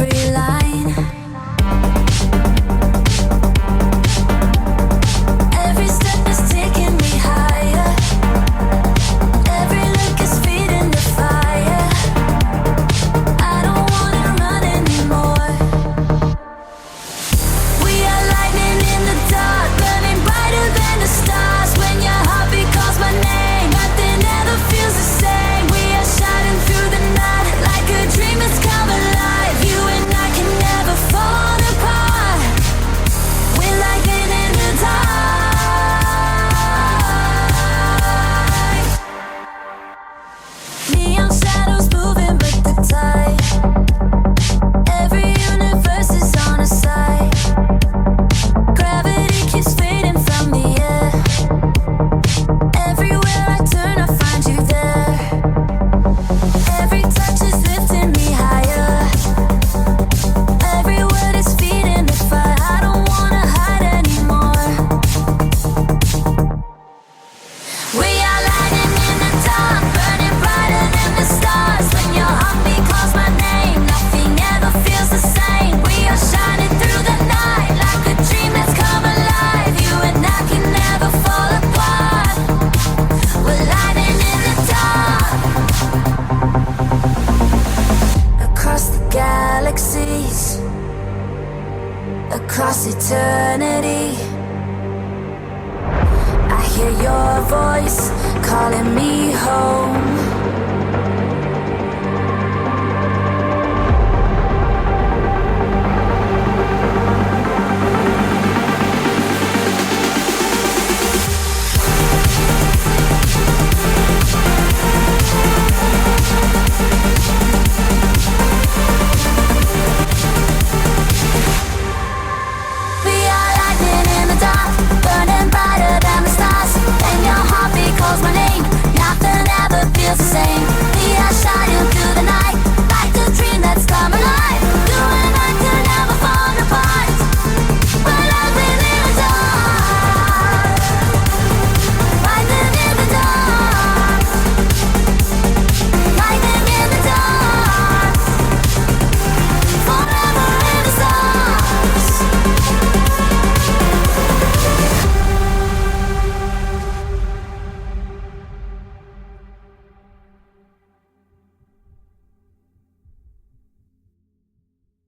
slippery line. Every step is taking me higher. Every look is feeding the fire. I don't wanna run anymore. We are lightning in the dark, burning brighter than the stars. When your heartbeat calls my name, nothing ever feels the same. We are shining through the night like a dream that's come alive. You and I can never fall apart. We're lightning in the dark. Neon shadows moving with the tide. Every universe is on a side. Gravity keeps fading from the air. Everywhere I turn, I find you there. Every touch is lifting me higher. Every word is feeding the fire. I don't wanna hide anymore. We are lightning in the dark, burning brighter than the stars. When your heartbeat calls my name, nothing ever feels the same. We are shining through the night like a dream that's come alive. You and I can never fall apart. We're lightning in the dark. Across the galaxies, across eternity, I hear your voice calling me home.